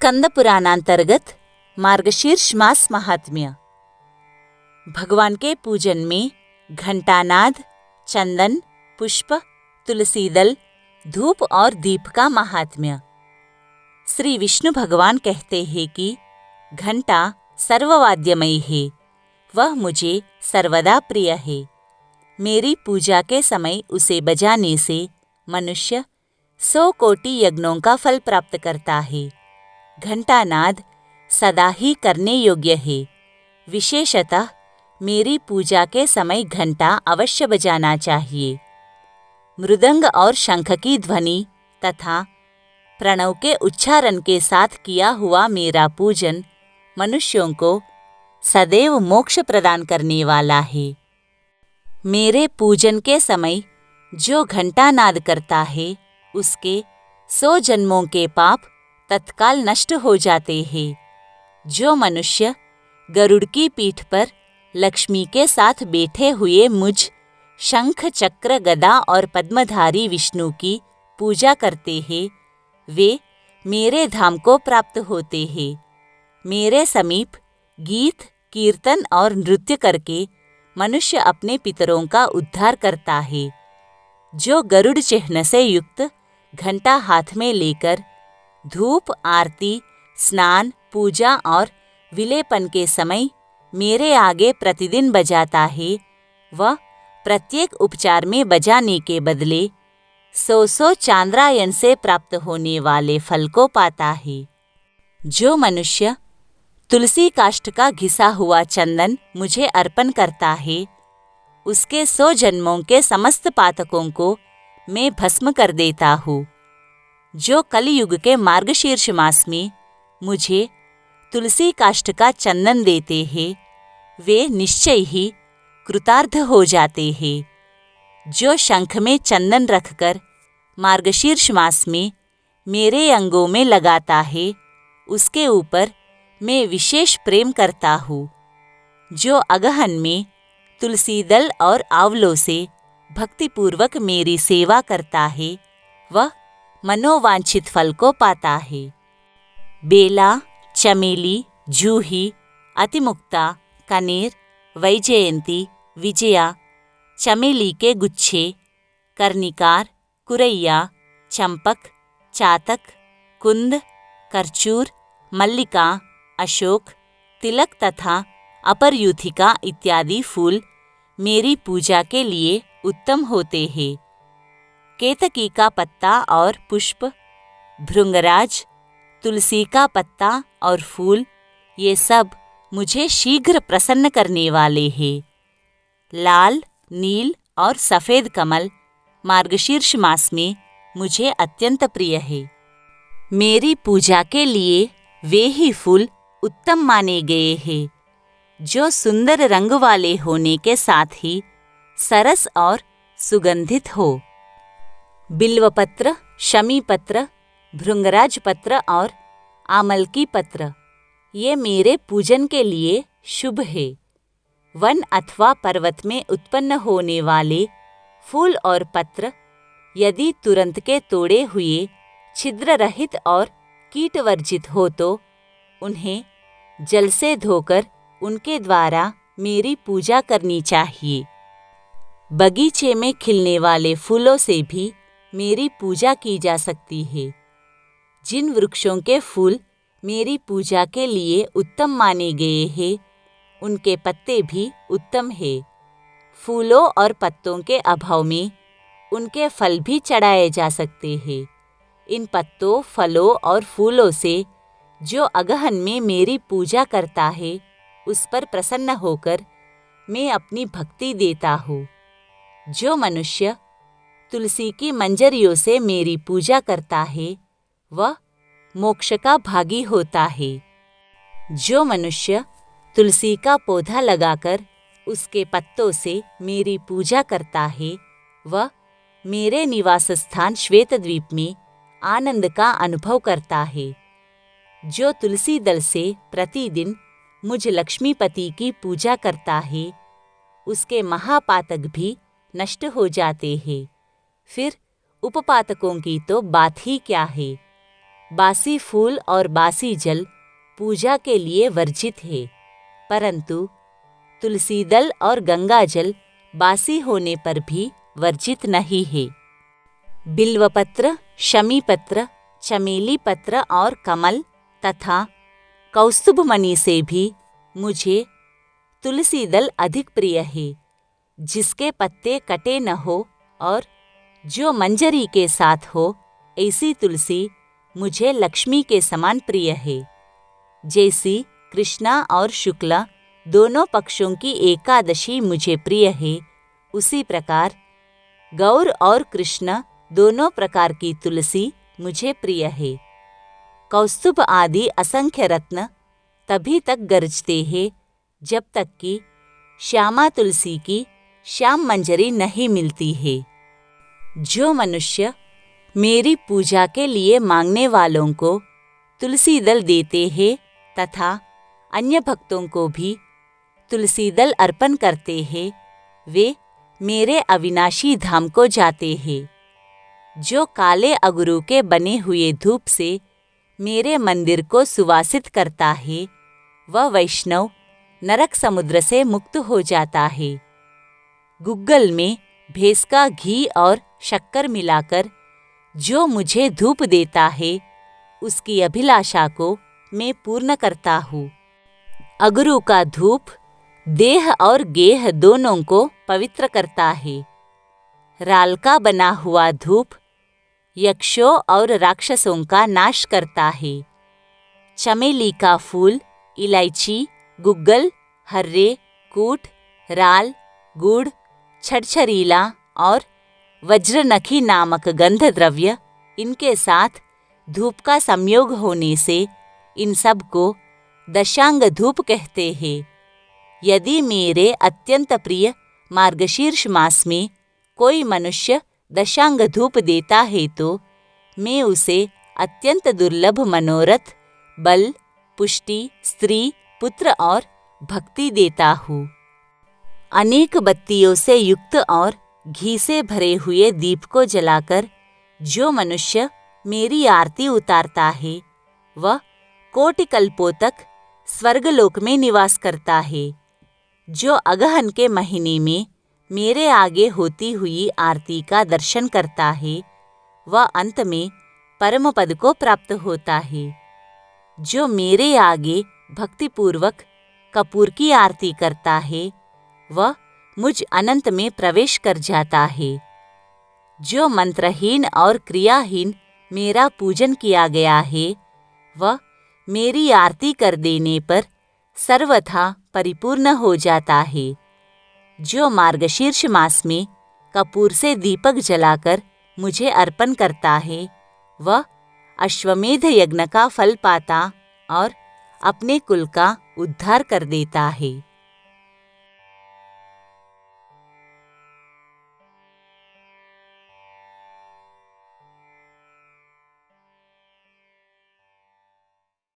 स्कंद पुराणांतर्गत मार्गशीर्ष मास महात्म्य। भगवान के पूजन में घंटानाद, चंदन, पुष्प, तुलसी दल, धूप और दीप का महात्म्य। श्री विष्णु भगवान कहते हैं कि घंटा सर्ववाद्यमयी है, वह मुझे सर्वदा प्रिय है। मेरी पूजा के समय उसे बजाने से मनुष्य 100 कोटि यज्ञों का फल प्राप्त करता है। घंटानाद सदा ही करने योग्य है। विशेषतः मेरी पूजा के समय घंटा अवश्य बजाना चाहिए। मृदंग और शंख की ध्वनि तथा प्रणव के उच्चारण के साथ किया हुआ मेरा पूजन मनुष्यों को सदैव मोक्ष प्रदान करने वाला है। मेरे पूजन के समय जो घंटानाद करता है उसके 100 जन्मों के पाप तत्काल नष्ट हो जाते हैं। जो मनुष्य गरुड़ की पीठ पर लक्ष्मी के साथ बैठे हुए मुझ शंख, चक्र, गदा और पद्मधारी विष्णु की पूजा करते हैं, वे मेरे धाम को प्राप्त होते हैं। मेरे समीप गीत, कीर्तन और नृत्य करके मनुष्य अपने पितरों का उद्धार करता है। जो गरुड़ चिह्न से युक्त घंटा हाथ में लेकर धूप, आरती, स्नान, पूजा और विलेपन के समय मेरे आगे प्रतिदिन बजाता है, वह प्रत्येक उपचार में बजाने के बदले 100 चांद्रायन से प्राप्त होने वाले फल को पाता है। जो मनुष्य तुलसी काष्ठ का घिसा हुआ चंदन मुझे अर्पण करता है, उसके 100 जन्मों के समस्त पातकों को मैं भस्म कर देता हूँ। जो कलियुग के मार्गशीर्ष मास में मुझे तुलसी काष्ठ का चंदन देते हैं, वे निश्चय ही कृतार्थ हो जाते हैं। जो शंख में चंदन रखकर मार्गशीर्ष मास में मेरे अंगों में लगाता है, उसके ऊपर मैं विशेष प्रेम करता हूँ। जो अगहन में तुलसी दल और आंवलों से भक्तिपूर्वक मेरी सेवा करता है, वह मनोवांछित फल को पाता है। बेला, चमेली, जूही, अतिमुक्ता, कनेर, वैजयंती, विजया, चमेली के गुच्छे, कर्णिकार, कुरैया, चंपक, चातक, कुंद, करचूर, मल्लिका, अशोक, तिलक तथा अपरयूथिका इत्यादि फूल मेरी पूजा के लिए उत्तम होते हैं। केतकी का पत्ता और पुष्प, भृंगराज, तुलसी का पत्ता और फूल, ये सब मुझे शीघ्र प्रसन्न करने वाले हैं। लाल, नील और सफ़ेद कमल मार्गशीर्ष मास में मुझे अत्यंत प्रिय है। मेरी पूजा के लिए वे ही फूल उत्तम माने गए हैं, जो सुंदर रंग वाले होने के साथ ही सरस और सुगंधित हो। बिल्वपत्र, शमी पत्र, भृंगराज पत्र और आमलकी पत्र, ये मेरे पूजन के लिए शुभ है। वन अथवा पर्वत में उत्पन्न होने वाले फूल और पत्र यदि तुरंत के तोड़े हुए, छिद्र रहित और कीटवर्जित हो तो उन्हें जल से धोकर उनके द्वारा मेरी पूजा करनी चाहिए। बगीचे में खिलने वाले फूलों से भी मेरी पूजा की जा सकती है। जिन वृक्षों के फूल मेरी पूजा के लिए उत्तम माने गए हैं, उनके पत्ते भी उत्तम हैं। फूलों और पत्तों के अभाव में उनके फल भी चढ़ाए जा सकते हैं। इन पत्तों, फलों और फूलों से जो अगहन में मेरी पूजा करता है, उस पर प्रसन्न होकर मैं अपनी भक्ति देता हूँ। जो मनुष्य तुलसी की मंजरियों से मेरी पूजा करता है, वह मोक्ष का भागी होता है। जो मनुष्य तुलसी का पौधा लगाकर उसके पत्तों से मेरी पूजा करता है, वह मेरे निवास स्थान श्वेतद्वीप में आनंद का अनुभव करता है। जो तुलसी दल से प्रतिदिन मुझ लक्ष्मीपति की पूजा करता है, उसके महापातक भी नष्ट हो जाते हैं। फिर उपपातकों की तो बात ही क्या है। बासी फूल और बासी जल पूजा के लिए वर्जित है, परंतु तुलसी दल और गंगा जल बासी होने पर भी वर्जित नहीं है। बिल्वपत्र, शमी पत्र, चमेली पत्र और कमल तथा कौस्तुभ मणि से भी मुझे तुलसी दल अधिक प्रिय है, जिसके पत्ते कटे न हो और जो मंजरी के साथ हो, ऐसी तुलसी मुझे लक्ष्मी के समान प्रिय है। जैसी कृष्णा और शुक्ला दोनों पक्षों की एकादशी मुझे प्रिय है, उसी प्रकार गौर और कृष्ण दोनों प्रकार की तुलसी मुझे प्रिय है। कौस्तुभ आदि असंख्य रत्न तभी तक गरजते हैं जब तक कि श्यामा तुलसी की श्याम मंजरी नहीं मिलती है। जो मनुष्य मेरी पूजा के लिए मांगने वालों को तुलसी दल देते हैं तथा अन्य भक्तों को भी तुलसी दल अर्पण करते हैं, वे मेरे अविनाशी धाम को जाते हैं। जो काले अगरू के बने हुए धूप से मेरे मंदिर को सुवासित करता है, वह वैष्णव नरक समुद्र से मुक्त हो जाता है। गुग्गल में भैंस का घी और शक्कर मिलाकर जो मुझे धूप देता है, उसकी अभिलाषा को मैं पूर्ण करता हूँ। अगरू का धूप देह और गेह दोनों को पवित्र करता है। राल का बना हुआ धूप यक्षों और राक्षसों का नाश करता है। चमेली का फूल, इलायची, गुग्गल, हर्रे, कूट, राल, गुड़, छड़छरीला और वज्रनखी नामक गंध द्रव्य, इनके साथ धूप का संयोग होने से इन सब को दशांग धूप कहते हैं। यदि मेरे अत्यंत प्रिय मार्गशीर्ष मास में कोई मनुष्य दशांग धूप देता है तो मैं उसे अत्यंत दुर्लभ मनोरथ, बल, पुष्टि, स्त्री, पुत्र और भक्ति देता हूँ। अनेक बत्तियों से युक्त और घी से भरे हुए दीप को जलाकर जो मनुष्य मेरी आरती उतारता है, वह कोटि कल्पों तक स्वर्गलोक में निवास करता है। जो अगहन के महीने में मेरे आगे होती हुई आरती का दर्शन करता है, वह अंत में परम पद को प्राप्त होता है। जो मेरे आगे भक्तिपूर्वक कपूर की आरती करता है, वह मुझ अनंत में प्रवेश कर जाता है। जो मंत्रहीन और क्रियाहीन मेरा पूजन किया गया है, वह मेरी आरती कर देने पर सर्वथा परिपूर्ण हो जाता है। जो मार्गशीर्ष मास में कपूर से दीपक जलाकर मुझे अर्पण करता है, वह अश्वमेध यज्ञ का फल पाता और अपने कुल का उद्धार कर देता है।